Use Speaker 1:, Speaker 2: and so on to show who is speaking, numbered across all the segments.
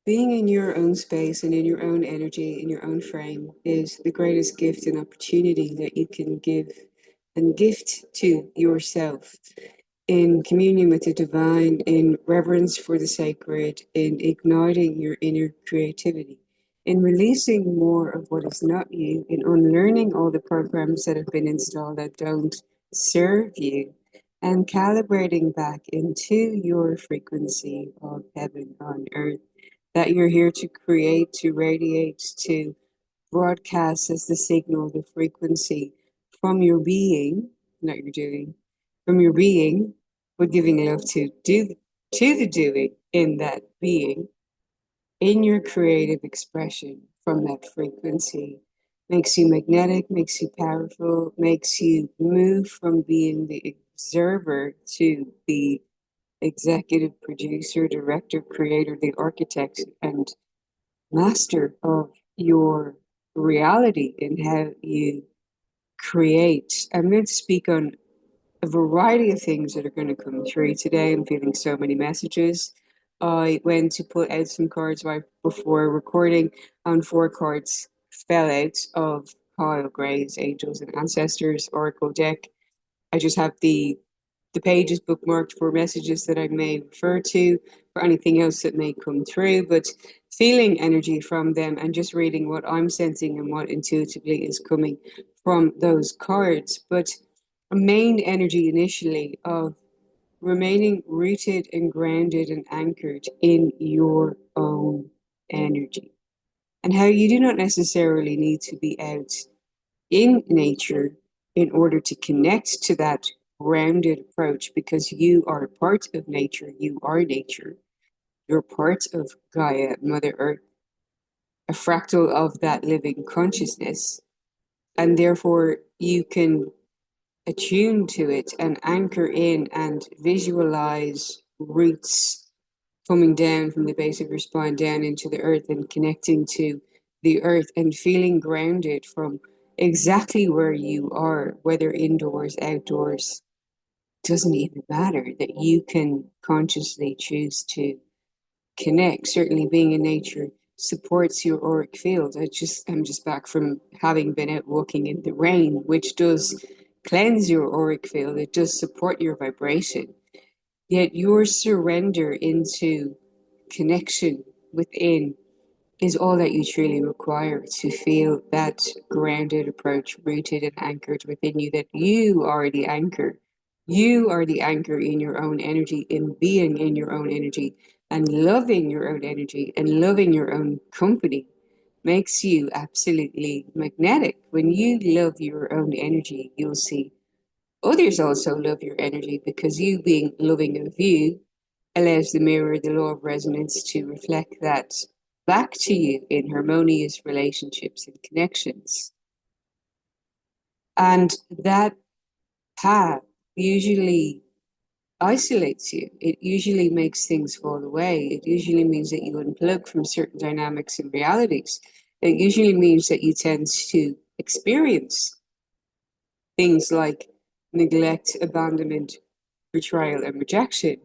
Speaker 1: Being in your own space and in your own energy, in your own frame, is the greatest gift and opportunity that you can give and gift to yourself in communion with the divine, in reverence for the sacred, in igniting your inner creativity, in releasing more of what is not you, in unlearning all the programs that have been installed that don't serve you, and calibrating back into your frequency of heaven on earth that you're here to create, to radiate, to broadcast as the signal, the frequency from your being, not your doing, from your being, but giving love to the doing in that being, in your creative expression from that frequency. Makes you magnetic, makes you powerful, makes you move from being the observer to the executive producer, director, creator, the architect, and master of your reality and how you create. I'm going to speak on a variety of things that are going to come through today. I'm feeling so many messages. I went to put out some cards right before recording, and four cards fell out of Kyle Gray's Angels and Ancestors Oracle deck. I just have the page is bookmarked for messages that I may refer to, for anything else that may come through, but feeling energy from them and just reading what I'm sensing and what intuitively is coming from those cards. But a main energy initially of remaining rooted and grounded and anchored in your own energy, and how you do not necessarily need to be out in nature in order to connect to that grounded approach, because you are a part of nature, you are nature, you're part of Gaia, Mother Earth, a fractal of that living consciousness, and therefore you can attune to it and anchor in and visualize roots coming down from the base of your spine down into the earth and connecting to the earth and feeling grounded from exactly where you are, whether indoors, outdoors, doesn't even matter, that you can consciously choose to connect. Certainly being in nature supports your auric field. I'm just back from having been out walking in the rain, which does cleanse your auric field. It does support your vibration. Yet your surrender into connection within is all that you truly require to feel that grounded approach rooted and anchored within you, that you are the anchor. You are the anchor in your own energy, in being in your own energy, and loving your own energy and loving your own company makes you absolutely magnetic. When you love your own energy, you'll see others also love your energy, because you being loving of you allows the mirror, the law of resonance, to reflect that back to you in harmonious relationships and connections. And that path usually isolates you. It usually makes things fall away. It usually means that you unplug from certain dynamics and realities. It usually means that you tend to experience things like neglect, abandonment, betrayal, and rejection,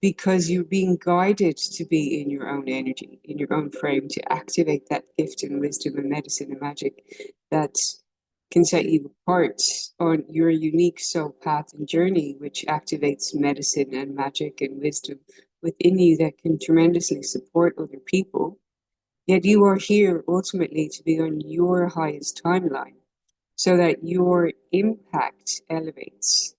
Speaker 1: because you're being guided to be in your own energy, in your own frame, to activate that gift and wisdom and medicine and magic that can set you apart on your unique soul path and journey, which activates medicine and magic and wisdom within you that can tremendously support other people. Yet you are here ultimately to be on your highest timeline so that your impact elevates.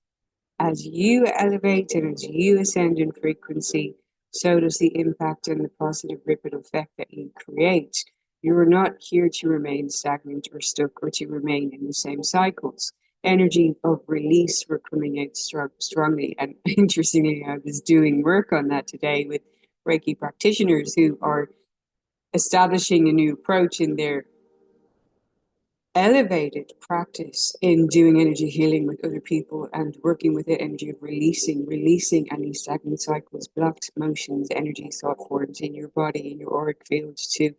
Speaker 1: As you elevate and as you ascend in frequency, so does the impact and the positive ripple effect that you create. You are not here to remain stagnant or stuck or to remain in the same cycles. Energy of release, we're coming out strongly. And interestingly, I was doing work on that today with Reiki practitioners who are establishing a new approach in their elevated practice in doing energy healing with other people and working with the energy of releasing any stagnant cycles, blocked motions, energy, thought forms in your body, in your auric fields, to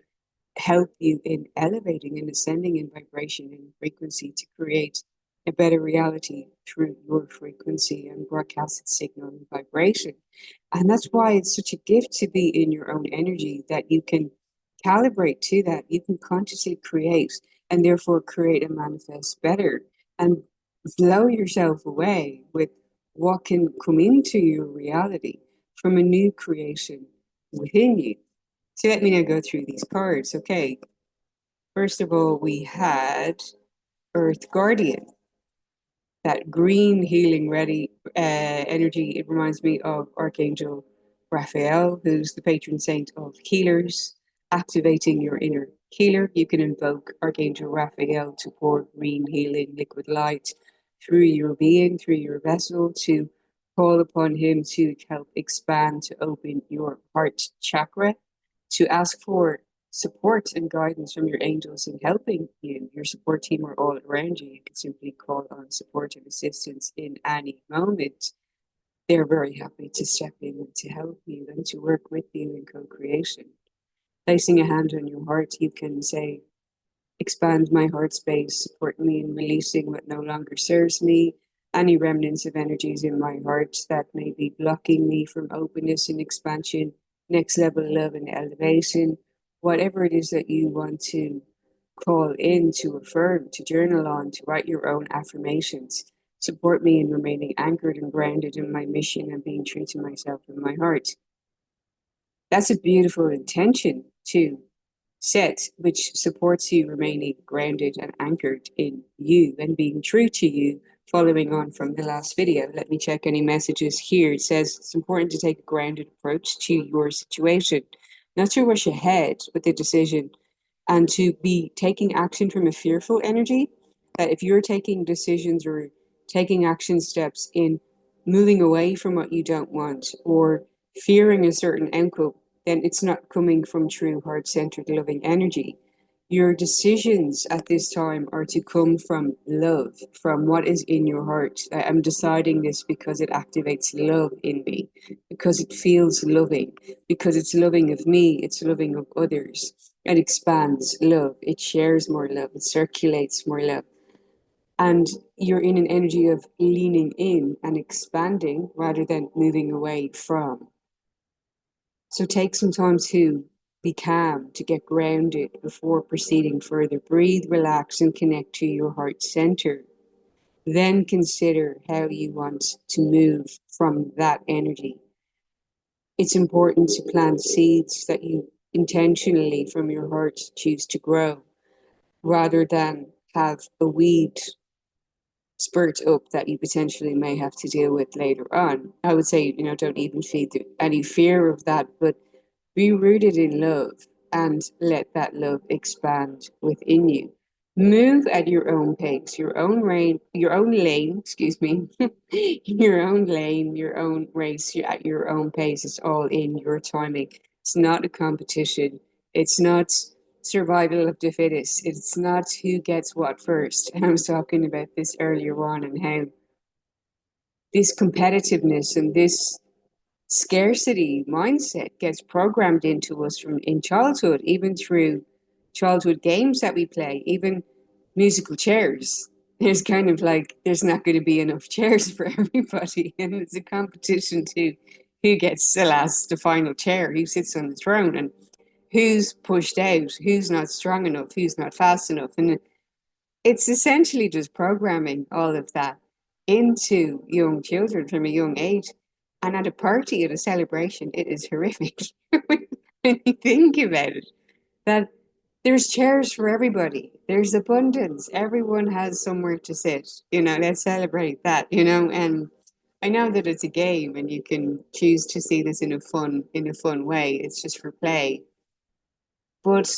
Speaker 1: help you in elevating and ascending in vibration and frequency to create a better reality through your frequency and broadcasted signal and vibration. And that's why it's such a gift to be in your own energy, that you can calibrate to that. You can consciously create and therefore create and manifest better and blow yourself away with what can come into your reality from a new creation within you. So let me now go through these cards. Okay. First of all, we had Earth Guardian, that green healing ready energy. It reminds me of Archangel Raphael, who's the patron saint of healers, activating your inner healer. You can invoke Archangel Raphael to pour green healing liquid light through your being, through your vessel, to call upon him to help expand, to open your heart chakra, to ask for support and guidance from your angels in helping you. Your support team are all around you. You can simply call on support and assistance in any moment. They're very happy to step in and to help you and to work with you in co-creation. Placing a hand on your heart, you can say, expand my heart space, support me in releasing what no longer serves me, any remnants of energies in my heart that may be blocking me from openness and expansion, next level love and elevation, whatever it is that you want to call in, to affirm, to journal on, to write your own affirmations. Support me in remaining anchored and grounded in my mission and being true to myself and my heart. That's a beautiful intention to set, which supports you remaining grounded and anchored in you and being true to you. Following on from the last video, let me check any messages here. It says it's important to take a grounded approach to your situation, not to rush ahead with the decision and to be taking action from a fearful energy. That if you're taking decisions or taking action steps in moving away from what you don't want or fearing a certain outcome, then it's not coming from true heart-centered loving energy. Your decisions at this time are to come from love, from what is in your heart. I'm deciding this because it activates love in me, because it feels loving, because it's loving of me, it's loving of others. It expands love, it shares more love, it circulates more love. And you're in an energy of leaning in and expanding rather than moving away from. So take some time to be calm, to get grounded before proceeding further. Breathe, relax, and connect to your heart center. Then consider how you want to move from that energy. It's important to plant seeds that you intentionally from your heart choose to grow, rather than have a weed spurt up that you potentially may have to deal with later on. I would say, don't even feed any fear of that, but be rooted in love and let that love expand within you. Move at your own pace, your own lane, excuse me, your own lane, your own race, you're at your own pace. It's all in your timing. It's not a competition. It's not survival of the fittest. It's not who gets what first. And I was talking about this earlier on and how this competitiveness and this scarcity mindset gets programmed into us from in childhood, even through childhood games that we play, even musical chairs. There's kind of like there's not going to be enough chairs for everybody, and it's a competition to who gets the final chair, who sits on the throne, and who's pushed out, who's not strong enough, who's not fast enough, and it's essentially just programming all of that into young children from a young age. And at a party, at a celebration, it is horrific when you think about it. That there's chairs for everybody, there's abundance, everyone has somewhere to sit. Let's celebrate that. And I know that it's a game, and you can choose to see this in a fun way. It's just for play, but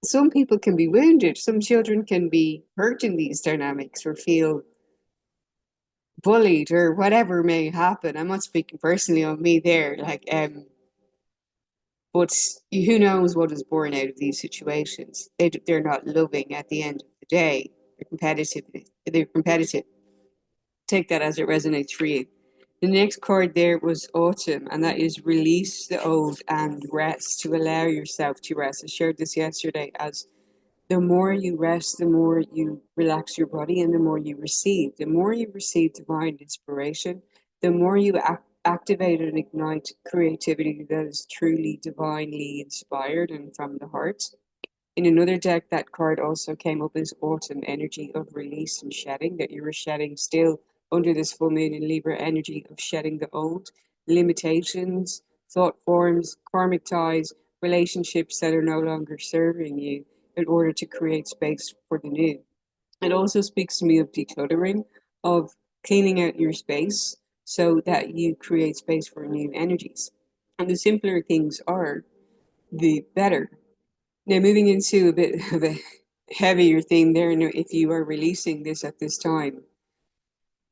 Speaker 1: some people can be wounded. Some children can be hurt in these dynamics or feel bullied or whatever may happen. I'm not speaking personally on me there, but who knows what is born out of these situations? They're not loving at the end of the day. They're competitive. They're competitive. Take that as it resonates for you. The next card there was autumn, and that is release the old and rest, to allow yourself to rest. I shared this yesterday as The more you rest, the more you relax your body, and the more you receive. The more you receive divine inspiration, the more you activate and ignite creativity that is truly divinely inspired and from the heart. In another deck, that card also came up as autumn energy of release and shedding, that you were shedding still under this full moon in Libra energy of shedding the old limitations, thought forms, karmic ties, relationships that are no longer serving you in order to create space for the new. It also speaks to me of decluttering, of cleaning out your space so that you create space for new energies. And the simpler things are, the better. Now, moving into a bit of a heavier theme there, if you are releasing this at this time,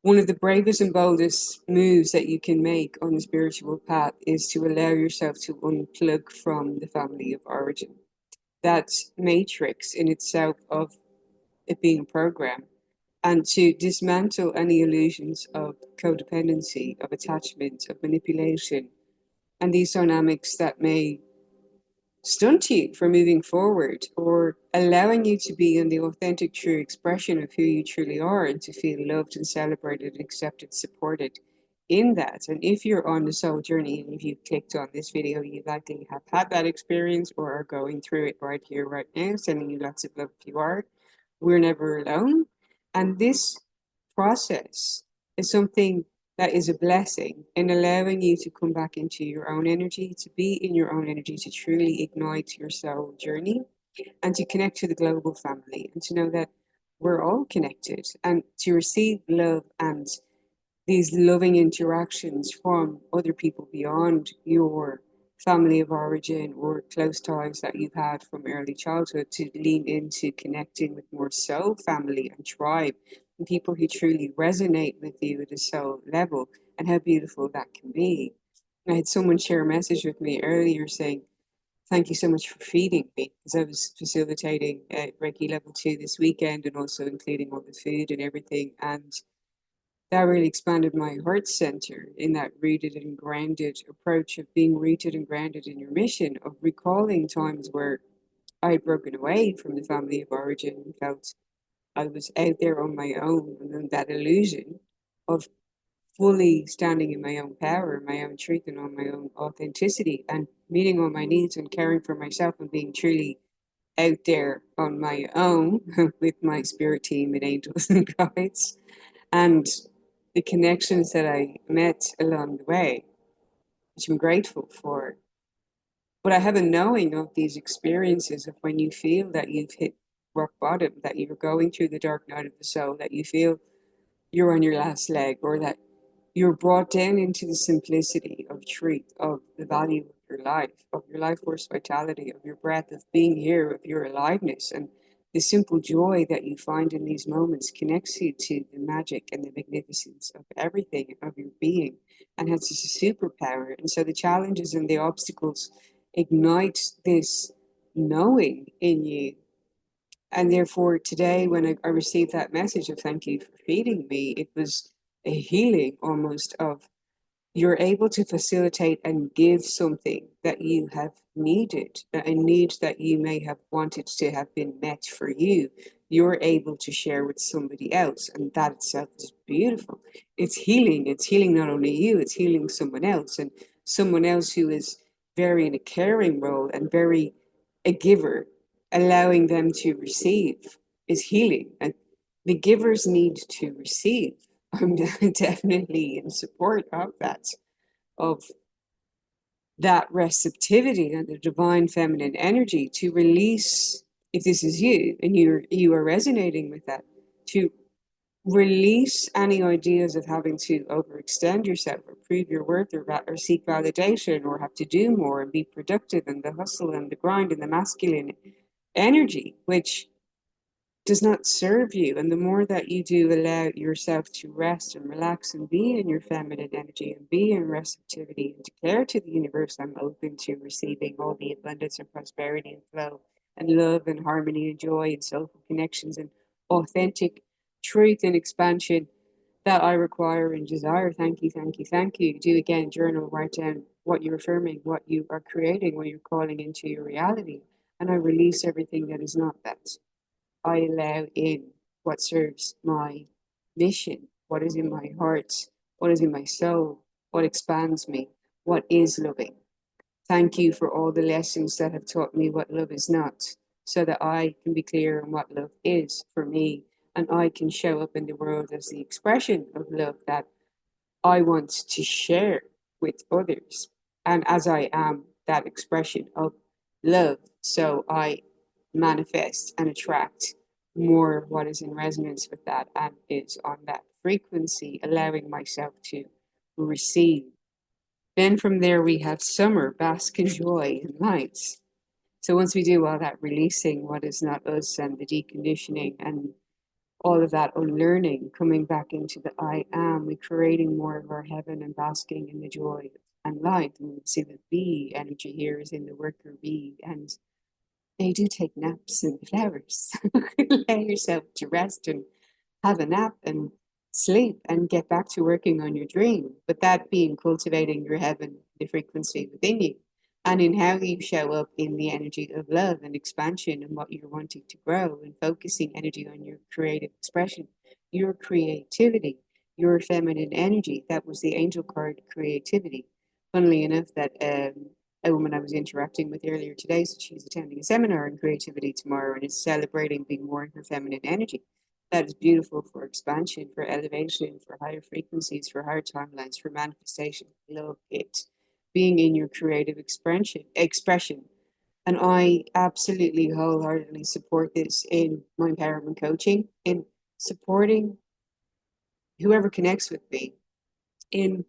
Speaker 1: one of the bravest and boldest moves that you can make on the spiritual path is to allow yourself to unplug from the family of origin. That matrix in itself of it being a program, and to dismantle any illusions of codependency, of attachment, of manipulation, and these dynamics that may stunt you from moving forward or allowing you to be in the authentic, true expression of who you truly are and to feel loved and celebrated, accepted, supported in that. And if you're on the soul journey and if you've clicked on this video, you likely have had that experience or are going through it right here, right now, sending you lots of love if you are. We're never alone. And this process is something that is a blessing in allowing you to come back into your own energy, to be in your own energy, to truly ignite your soul journey and to connect to the global family and to know that we're all connected and to receive love and these loving interactions from other people beyond your family of origin or close ties that you've had from early childhood, to lean into connecting with more soul family and tribe and people who truly resonate with you at a soul level, and how beautiful that can be. I had someone share a message with me earlier saying, "Thank you so much for feeding me," because I was facilitating Reiki level 2 this weekend and also including all the food and everything. And that really expanded my heart center in that rooted and grounded approach of being rooted and grounded in your mission, of recalling times where I had broken away from the family of origin and felt I was out there on my own, and then that illusion of fully standing in my own power, my own truth, and on my own authenticity, and meeting all my needs and caring for myself and being truly out there on my own with my spirit team and angels and guides and the connections that I met along the way, which I'm grateful for. But I have a knowing of these experiences of when you feel that you've hit rock bottom, that you're going through the dark night of the soul, that you feel you're on your last leg, or that you're brought down into the simplicity of truth, of the value of your life force vitality, of your breath, of being here, of your aliveness. And the simple joy that you find in these moments connects you to the magic and the magnificence of everything, of your being, and has this superpower. And so the challenges and the obstacles ignite this knowing in you. And therefore, today, when I received that message of thank you for feeding me, it was a healing almost of you're able to facilitate and give something that you have needed, a need that you may have wanted to have been met for you. You're able to share with somebody else, and that itself is beautiful. It's healing. It's healing not only you, it's healing someone else, and someone else who is very in a caring role and very a giver, allowing them to receive is healing. And the givers need to receive. I'm definitely in support of that, of that receptivity and the divine feminine energy to release, if this is you and you are resonating with that, to release any ideas of having to overextend yourself or prove your worth or seek validation or have to do more and be productive and the hustle and the grind and the masculine energy, which does not serve you. And the more that you do allow yourself to rest and relax and be in your feminine energy and be in receptivity and declare to the universe, I'm open to receiving all the abundance and prosperity and flow and love and harmony and joy and soulful connections and authentic truth and expansion that I require and desire. Thank you, thank you, thank you. Do again, journal, write down what you're affirming, what you are creating, what you're calling into your reality. and I release everything that is not that. I allow in what serves my mission, what is in my heart, what is in my soul, what expands me, what is loving. Thank you for all the lessons that have taught me what love is not, so that I can be clear on what love is for me, and I can show up in the world as the expression of love that I want to share with others. And as I am that expression of love, so I manifest and attract more of what is in resonance with that and is on that frequency, allowing myself to receive. Then from there, we have summer, bask in joy and light. So once we do all that releasing what is not us and the deconditioning and all of that unlearning, coming back into the I am, we're creating more of our heaven and basking in the joy and light. And we see the bee energy here is in the worker bee, and they do take naps in the flowers. Allow yourself to rest and have a nap and sleep and get back to working on your dream. But that being cultivating your heaven, the frequency within you, and in how you show up in the energy of love and expansion and what you're wanting to grow and focusing energy on your creative expression, your creativity, your feminine energy. That was the angel card creativity. Funnily enough, that a woman I was interacting with earlier today, so she's attending a seminar in creativity tomorrow and is celebrating being more in her feminine energy. That is beautiful for expansion, for elevation, for higher frequencies, for higher timelines, for manifestation. Love it. Being in your creative expression. And I absolutely wholeheartedly support this in my empowerment coaching, in supporting whoever connects with me, in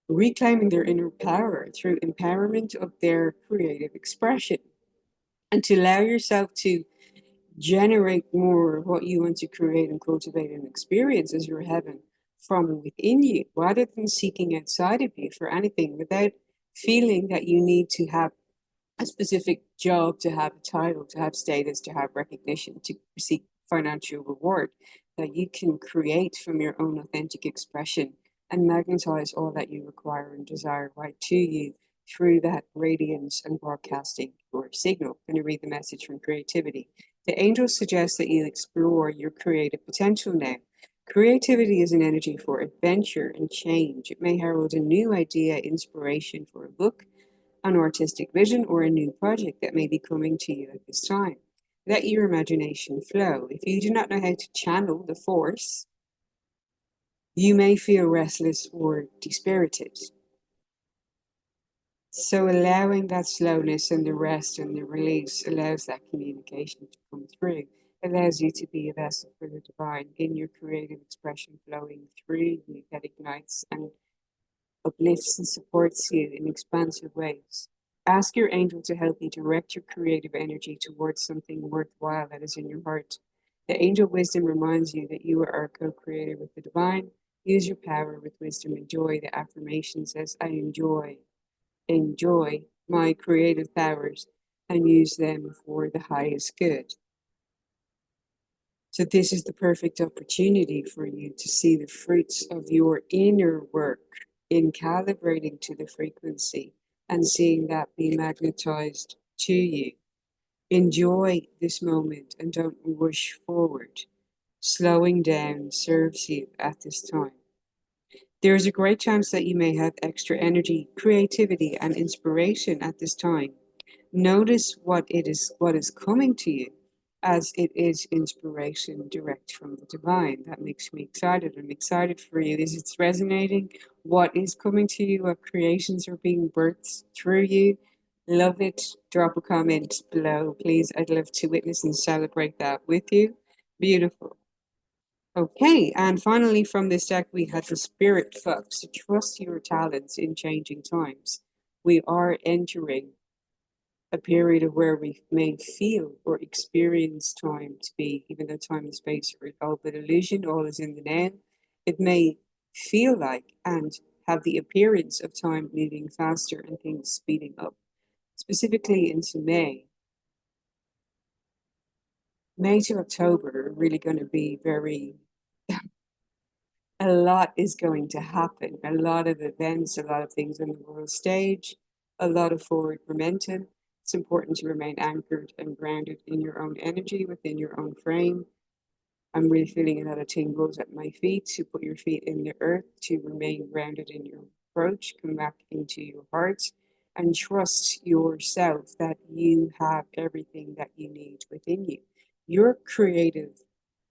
Speaker 1: reclaiming their inner power through empowerment of their creative expression, and to allow yourself to generate more of what you want to create and cultivate and experience as your heaven from within you, rather than seeking outside of you for anything without feeling that you need to have a specific job, to have a title, to have status, to have recognition, to seek financial reward, that you can create from your own authentic expression and magnetize all that you require and desire right to you through that radiance and broadcasting your signal. I'm going to read the message from creativity. The angels suggest that you explore your creative potential now. Creativity is an energy for adventure and change. It may herald a new idea, inspiration for a book, an artistic vision, or a new project that may be coming to you at this time. Let your imagination flow. If you do not know how to channel the force, you may feel restless or dispirited. So, allowing that slowness and the rest and the release allows that communication to come through, allows you to be a vessel for the divine in your creative expression flowing through you that ignites and uplifts and supports you in expansive ways. Ask your angel to help you direct your creative energy towards something worthwhile that is in your heart. The angel wisdom reminds you that you are a co creator with the divine. Use your power with wisdom and joy. The affirmation says, I enjoy my creative powers and use them for the highest good. So, this is the perfect opportunity for you to see the fruits of your inner work in calibrating to the frequency and seeing that be magnetized to you. Enjoy this moment and don't rush forward. Slowing down serves you at this time. There is a great chance that you may have extra energy, creativity, and inspiration at this time. Notice what is coming to you, as it is inspiration direct from the divine. That makes me excited. I'm excited for you. Is it's resonating? What is coming to you? What creations are being birthed through you? Love it. Drop a comment below, please. I'd love to witness and celebrate that with you. Beautiful. Okay, and finally from this deck we had the Spirit Fox. Trust your talents in changing times. We are entering a period of where we may feel or experience time to be, even though time and space are all but illusion, all is in the now. It may feel like and have the appearance of time moving faster and things speeding up. Specifically into May. May to October are really going to be very, a lot is going to happen. A lot of events, a lot of things on the world stage, a lot of forward momentum. It's important to remain anchored and grounded in your own energy, within your own frame. I'm really feeling a lot of tingles at my feet. To put your feet in the earth, to remain grounded in your approach, come back into your heart, and trust yourself that you have everything that you need within you. Your creative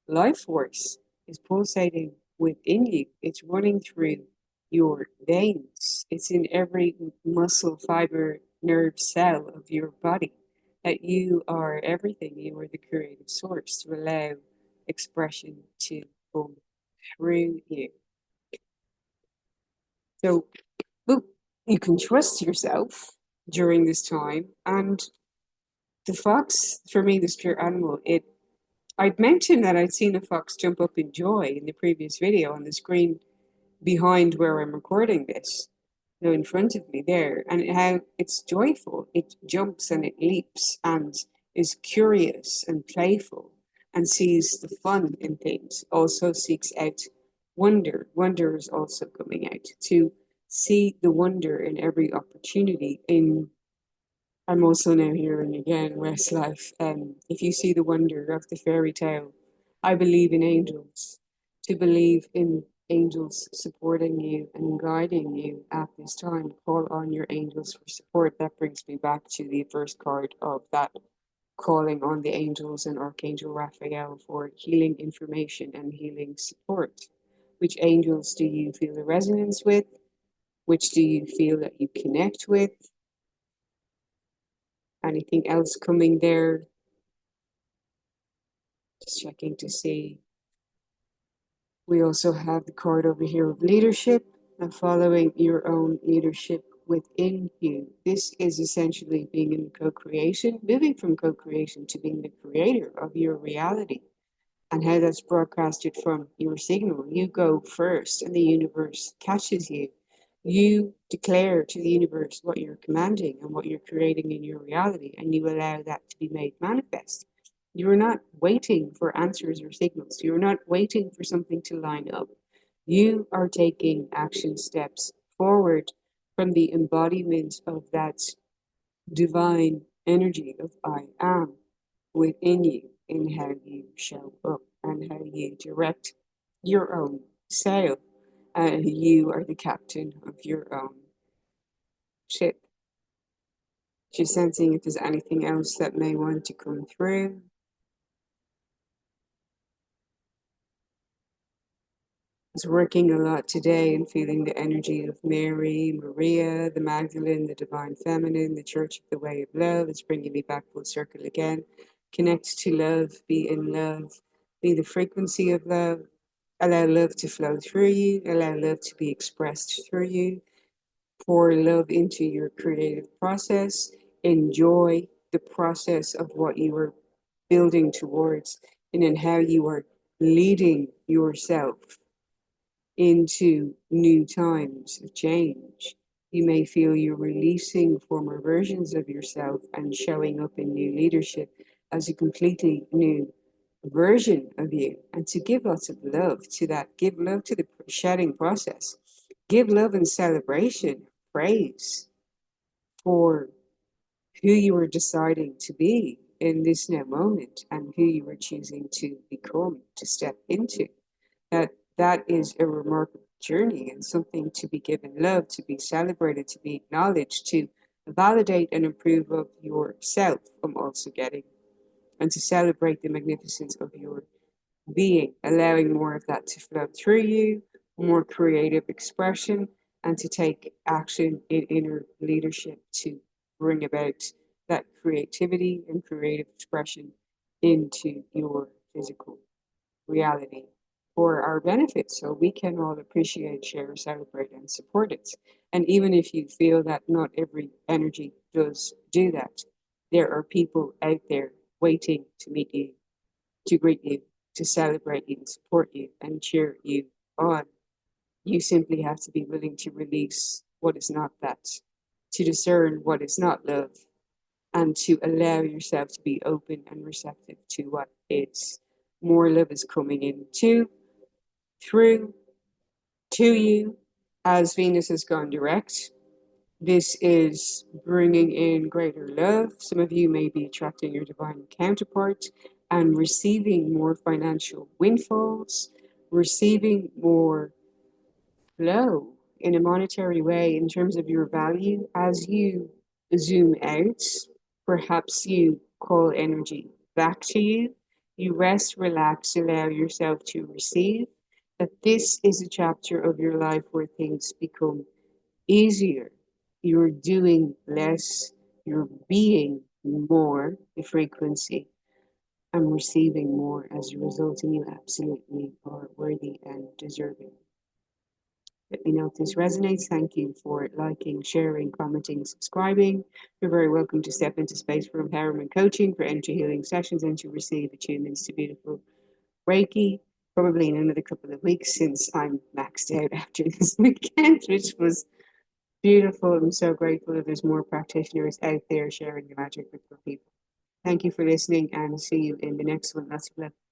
Speaker 1: life force is pulsating within you. It's running through your veins. It's in every muscle, fiber, nerve cell of your body. That you are everything. You are the creative source to allow expression to come through you. So, look, you can trust yourself during this time. And the fox, for me, the spirit animal, I'd mentioned that I'd seen a fox jump up in joy in the previous video on the screen behind where I'm recording this, in front of me there, and how it's joyful. It jumps and it leaps and is curious and playful and sees the fun in things, also seeks out wonder. Wonder is also coming out to see the wonder in every opportunity. I'm also now hearing again Westlife. If you see the wonder of the fairy tale, I believe in angels. To believe in angels supporting you and guiding you at this time, call on your angels for support. That brings me back to the first card of that, calling on the angels and Archangel Raphael for healing information and healing support. Which angels do you feel a resonance with? Which do you feel that you connect with? Anything else coming there? Just checking to see. We also have the card over here of leadership and following your own leadership within you. This is essentially being in co-creation, moving from co-creation to being the creator of your reality, and how that's broadcasted from your signal. You go first and the universe catches you. You declare to the universe what you're commanding and what you're creating in your reality, and you allow that to be made manifest. You're not waiting for answers or signals. You're not waiting for something to line up. You are taking action steps forward from the embodiment of that divine energy of I am within you, in how you show up and how you direct your own sail. You are the captain of your own ship. Just sensing if there's anything else that may want to come through. I was working a lot today and feeling the energy of Mary, Maria, the Magdalene, the Divine Feminine, the Church of the Way of Love. It's bringing me back full circle again. Connect to love, be in love, be the frequency of love. Allow love to flow through you, allow love to be expressed through you. Pour love into your creative process. Enjoy the process of what you are building towards and in how you are leading yourself into new times of change. You may feel you're releasing former versions of yourself and showing up in new leadership as a completely new version of you. And to give lots of love to that, give love to the shedding process, give love and celebration, praise for who you are deciding to be in this now moment and who you are choosing to become, to step into. That is a remarkable journey and something to be given love, to be celebrated, to be acknowledged, to validate and improve of yourself. I'm also getting, and to celebrate the magnificence of your being, allowing more of that to flow through you, more creative expression, and to take action in inner leadership to bring about that creativity and creative expression into your physical reality for our benefit, so we can all appreciate, share, celebrate, and support it. And even if you feel that not every energy does do that, there are people out there waiting to meet you, to greet you, to celebrate you, support you, and cheer you on. You simply have to be willing to release what is not that, to discern what is not love, and to allow yourself to be open and receptive to what is. More love is coming in too, through, to you, as Venus has gone direct. This is bringing in greater love. Some of you may be attracting your divine counterpart and receiving more financial windfalls, receiving more flow in a monetary way in terms of your value as you zoom out. Perhaps you call energy back to you. You rest, relax, allow yourself to receive. That this is a chapter of your life where things become easier. You're doing less, you're being more, the frequency, and receiving more as a result, and you absolutely are worthy and deserving. Let me know if this resonates. Thank you for liking, sharing, commenting, subscribing. You're very welcome to step into space for empowerment coaching, for energy healing sessions, and to receive attunements to beautiful Reiki, probably in another couple of weeks since I'm maxed out after this weekend, which was beautiful. I'm so grateful that there's more practitioners out there sharing the magic with more people. Thank you for listening and see you in the next one. Lots of love.